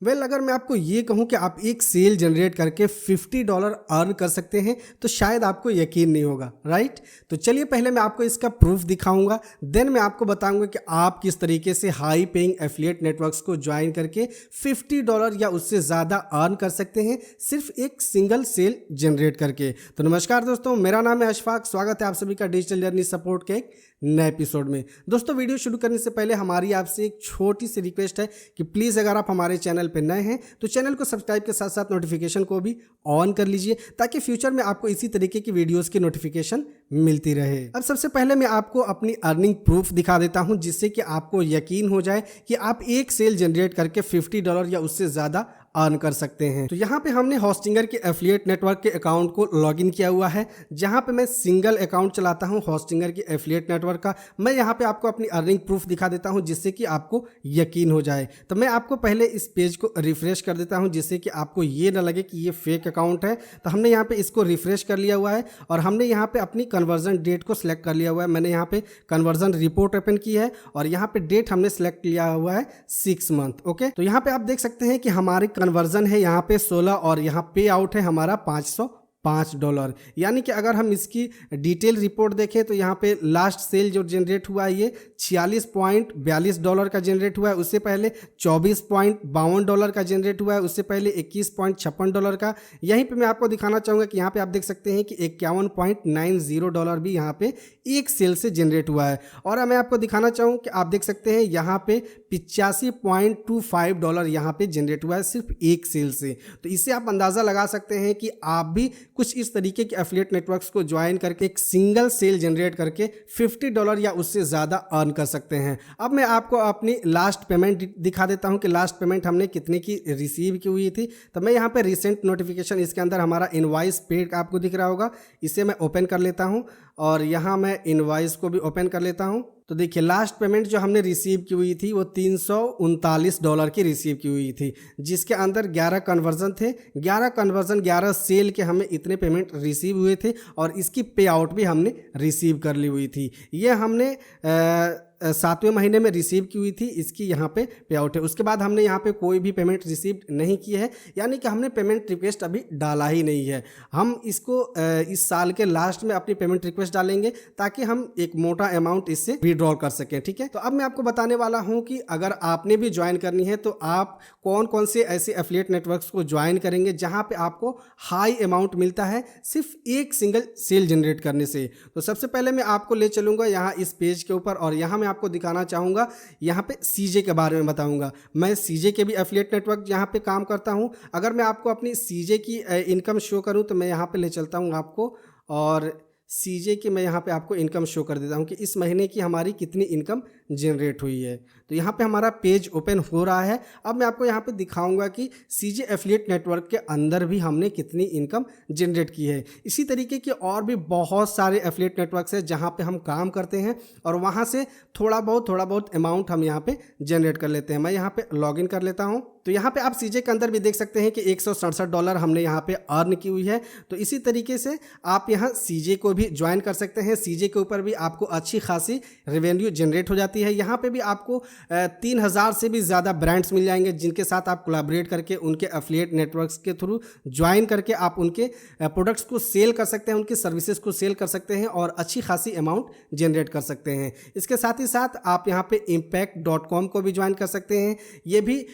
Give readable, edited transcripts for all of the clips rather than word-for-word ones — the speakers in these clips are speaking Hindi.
अगर मैं आपको ये कहूं कि आप एक सेल जनरेट करके $50 अर्न कर सकते हैं तो शायद आपको यकीन नहीं होगा, राइट। तो चलिए पहले मैं आपको इसका प्रूफ दिखाऊंगा, देन मैं आपको बताऊंगा कि आप किस तरीके से हाई पेइंग एफिलिएट नेटवर्क्स को ज्वाइन करके $50 या उससे ज़्यादा अर्न कर सकते हैं सिर्फ एक सिंगल सेल जनरेट करके। तो नमस्कार दोस्तों, मेरा नाम है अशफाक, स्वागत है आप सभी का डिजिटल जर्नी सपोर्ट के एक नए एपिसोड में। दोस्तों वीडियो शुरू करने से पहले हमारी आपसे एक छोटी सी रिक्वेस्ट है कि प्लीज़ अगर आप हमारे चैनल पर नए हैं तो चैनल को सब्सक्राइब के साथ साथ नोटिफिकेशन को भी ऑन कर लीजिए ताकि फ्यूचर में आपको इसी तरीके की वीडियोस की नोटिफिकेशन मिलती रहे। अब सबसे पहले मैं आपको अपनी अर्निंग प्रूफ दिखा देता हूं जिससे कि आपको यकीन हो जाए कि आप एक सेल जनरेट करके $50 या उससे ज़्यादा अर्न कर सकते हैं। तो यहाँ पे हमने होस्टिंगर के एफिलिएट नेटवर्क के अकाउंट को लॉगिन किया हुआ है, जहाँ पे मैं सिंगल अकाउंट चलाता हूँ होस्टिंगर के एफिलिएट नेटवर्क का। मैं यहाँ पे आपको अपनी अर्निंग प्रूफ दिखा देता हूँ जिससे कि आपको यकीन हो जाए। तो मैं आपको पहले इस पेज को रिफ्रेश कर देता हूँ जिससे कि आपको ये ना लगे कि ये फेक अकाउंट है। तो हमने यहाँ पे इसको रिफ्रेश कर लिया हुआ है और हमने यहाँ पे अपनी कन्वर्जन डेट को सिलेक्ट कर लिया हुआ है। मैंने यहाँ पे कन्वर्जन रिपोर्ट ओपन की है और यहाँ पे डेट हमने सिलेक्ट किया हुआ है 6 मंथ। ओके, तो यहाँ पे आप देख सकते हैं कि हमारे कन्वर्जन है यहाँ पे 16 और यहाँ पे आउट है हमारा $505। यानी कि अगर हम इसकी डिटेल रिपोर्ट देखें तो यहाँ पे लास्ट सेल जो जनरेट हुआ है ये $46.42 का जनरेट हुआ है, उससे पहले $24.52 का जनरेट हुआ है, उससे पहले $21.56 का। यहीं पे मैं आपको दिखाना चाहूँगा कि यहाँ पे आप देख सकते हैं कि $51.90 भी यहाँ पे एक सेल से जनरेट हुआ है। और मैं आपको दिखाना चाहूँ कि आप देख सकते हैं यहाँ पे $85.25 यहाँ पे जनरेट हुआ है सिर्फ एक सेल से। तो इससे आप अंदाज़ा लगा सकते हैं कि आप भी कुछ इस तरीके के एफिलिएट नेटवर्क्स को ज्वाइन करके एक सिंगल सेल जनरेट करके $50 या उससे ज़्यादा अर्न कर सकते हैं। अब मैं आपको अपनी लास्ट पेमेंट दिखा देता हूं कि लास्ट पेमेंट हमने कितने की रिसीव की हुई थी। तो मैं यहाँ पे रिसेंट नोटिफिकेशन, इसके अंदर हमारा इनवॉइस पेड आपको दिख रहा होगा, इसे मैं ओपन कर लेता हूँ और यहाँ मैं इनवॉइस को भी ओपन कर लेता हूँ। तो देखिए लास्ट पेमेंट जो हमने रिसीव की हुई थी वो $339 की रिसीव की हुई थी, जिसके अंदर 11 कन्वर्जन थे। 11 सेल के हमें इतने पेमेंट रिसीव हुए थे और इसकी पे आउट भी हमने रिसीव कर ली हुई थी। ये हमने 7वें महीने में रिसीव की हुई थी, इसकी यहाँ पे पे आउट है। उसके बाद हमने यहाँ पे कोई भी पेमेंट रिसीव नहीं की है, यानी कि हमने पेमेंट रिक्वेस्ट अभी डाला ही नहीं है। हम इसको इस साल के लास्ट में अपनी पेमेंट रिक्वेस्ट डालेंगे ताकि हम एक मोटा अमाउंट इससे विड्रॉ कर सकें, ठीक है। तो अब मैं आपको बताने वाला हूँ कि अगर आपने भी ज्वाइन करनी है तो आप कौन कौन से ऐसे एफिलिएट नेटवर्क्स को ज्वाइन करेंगे जहाँ पे आपको हाई अमाउंट मिलता है सिर्फ एक सिंगल सेल जनरेट करने से। तो सबसे पहले मैं आपको ले चलूँगा यहाँ इस पेज के ऊपर और यहाँ मैं आपको दिखाना चाहूँगा, यहाँ पे सीजे के बारे में बताऊँगा। मैं सीजे के भी एफिलिएट नेटवर्क यहाँ पे काम करता हूँ। अगर मैं आपको अपनी सीजे की इनकम शो करूँ तो मैं यहाँ पे ले चलता हूँ आपको और सीजे की मैं यहाँ पे आपको इनकम शो कर देता हूँ कि इस महीने की हमारी कितनी इनकम जनरेट हुई है। तो यहाँ पे हमारा पेज ओपन हो रहा है। अब मैं आपको यहाँ पे दिखाऊंगा कि सीजे एफिलिएट नेटवर्क के अंदर भी हमने कितनी इनकम जनरेट की है। इसी तरीके के और भी बहुत सारे एफिलिएट नेटवर्क्स हैं जहाँ पे हम काम करते हैं और वहाँ से थोड़ा बहुत अमाउंट हम यहाँ पे जनरेट कर लेते हैं। मैं यहाँ पे लॉगिन कर लेता हूँ। तो यहाँ पे आप सीजे के अंदर भी देख सकते हैं कि $167 हमने यहाँ पे अर्न की हुई है। तो इसी तरीके से आप यहाँ सीजे को भी ज्वाइन कर सकते हैं। सीजे के ऊपर भी आपको अच्छी खासी रेवेन्यू जनरेट हो जाती है। यहाँ पे भी आपको 3000 से भी ज़्यादा ब्रांड्स मिल जाएंगे जिनके साथ आप कोलैबोरेट करके उनके एफिलिएट नेटवर्क्स के थ्रू ज्वाइन करके आप उनके प्रोडक्ट्स को सेल कर सकते हैं, उनकी सर्विसेज को सेल कर सकते हैं और अच्छी खासी अमाउंट जनरेट कर सकते हैं। इसके साथ ही साथ आप यहाँ पे impact.com को भी ज्वाइन कर सकते हैं। ये भी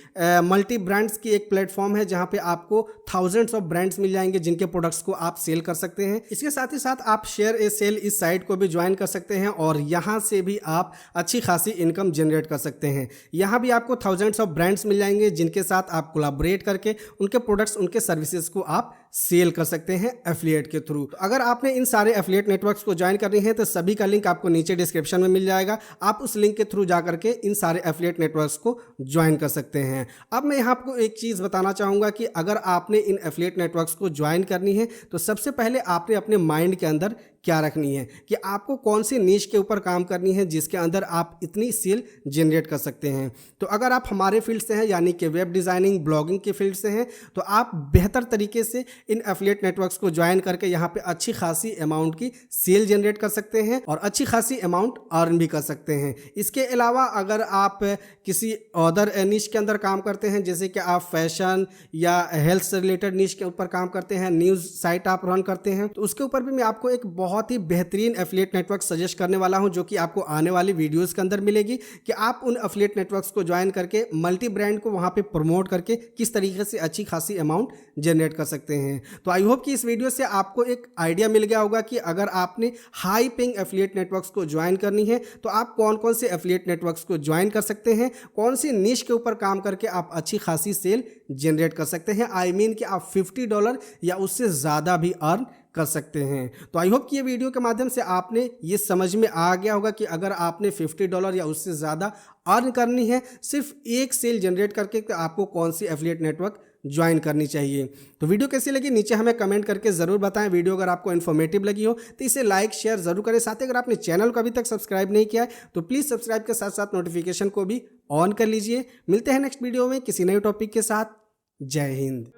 मल्टी ब्रांड्स की एक प्लेटफॉर्म है जहाँ पे आपको थाउजेंड्स ऑफ ब्रांड्स मिल जाएंगे जिनके प्रोडक्ट्स को आप सेल कर सकते हैं। इसके साथ ही साथ आप शेयर ए सेल इस साइट को भी ज्वाइन कर सकते हैं और यहाँ से भी आप अच्छी खासी इनकम जनरेट कर सकते हैं। यहाँ भी आपको थाउजेंड्स ऑफ ब्रांड्स मिल जाएंगे जिनके साथ आप कोलैबोरेट करके उनके प्रोडक्ट्स, उनके सर्विसेज को आप सेल कर सकते हैं एफिलिएट के थ्रू। तो अगर आपने इन सारे एफिलिएट नेटवर्क्स को ज्वाइन करनी है तो सभी का लिंक आपको नीचे डिस्क्रिप्शन में मिल जाएगा। आप उस लिंक के थ्रू जा करके इन सारे एफिलिएट नेटवर्क्स को ज्वाइन कर सकते हैं। अब मैं यहाँ आपको एक चीज़ बताना चाहूँगा कि अगर आपने इन एफिलिएट नेटवर्क्स को ज्वाइन करनी है तो सबसे पहले आपने अपने माइंड के अंदर क्या रखनी है कि आपको कौन सी नीश के ऊपर काम करनी है जिसके अंदर आप इतनी सेल जनरेट कर सकते हैं। तो अगर आप हमारे फील्ड से हैं यानी कि वेब डिज़ाइनिंग, ब्लॉगिंग के फील्ड से हैं तो आप बेहतर तरीके से इन एफिलिएट नेटवर्क्स को ज्वाइन करके यहाँ पे अच्छी खासी अमाउंट की सेल जनरेट कर सकते हैं और अच्छी खासी अमाउंट अर्न भी कर सकते हैं। इसके अलावा अगर आप किसी अदर निश के अंदर काम करते हैं, जैसे कि आप फैशन या हेल्थ से रिलेटेड निश के ऊपर काम करते हैं, न्यूज़ साइट आप रन करते हैं, तो उसके ऊपर भी मैं आपको एक बहुत ही बेहतरीन एफिलिएट नेटवर्क सजेस्ट करने वाला हूं, जो कि आपको आने वाली वीडियोस के अंदर मिलेगी कि आप उन एफिलिएट नेटवर्क्स को ज्वाइन करके मल्टी ब्रांड को वहां पे प्रमोट करके किस तरीके से अच्छी खासी अमाउंट जनरेट कर सकते हैं। तो आई होप कि इस वीडियो से आपको एक आइडिया मिल गया होगा कि अगर आपने हाई पेइंग एफिलिएट नेटवर्क्स को ज्वाइन करनी है तो आप कौन कौन से एफिलिएट नेटवर्क्स को ज्वाइन कर सकते हैं, कौन सी निश के ऊपर काम करके आप अच्छी खासी सेल जनरेट कर सकते हैं। आई मीन कि आप $50 या उससे ज़्यादा भी अर्न कर सकते हैं। तो आई होप कि ये वीडियो के माध्यम से आपने ये समझ में आ गया होगा कि अगर आपने $50 या उससे ज़्यादा अर्न करनी है सिर्फ एक सेल जनरेट करके, तो आपको कौन सी एफिलिएट नेटवर्क ज्वाइन करनी चाहिए। तो वीडियो कैसी लगी नीचे हमें कमेंट करके ज़रूर बताएं। वीडियो अगर आपको इन्फॉर्मेटिव लगी हो तो इसे लाइक शेयर ज़रूर करें। साथ ही अगर आपने चैनल को अभी तक सब्सक्राइब नहीं किया है तो प्लीज़ सब्सक्राइब के साथ साथ नोटिफिकेशन को भी ऑन कर लीजिए। मिलते हैं नेक्स्ट वीडियो में किसी नए टॉपिक के साथ। जय हिंद।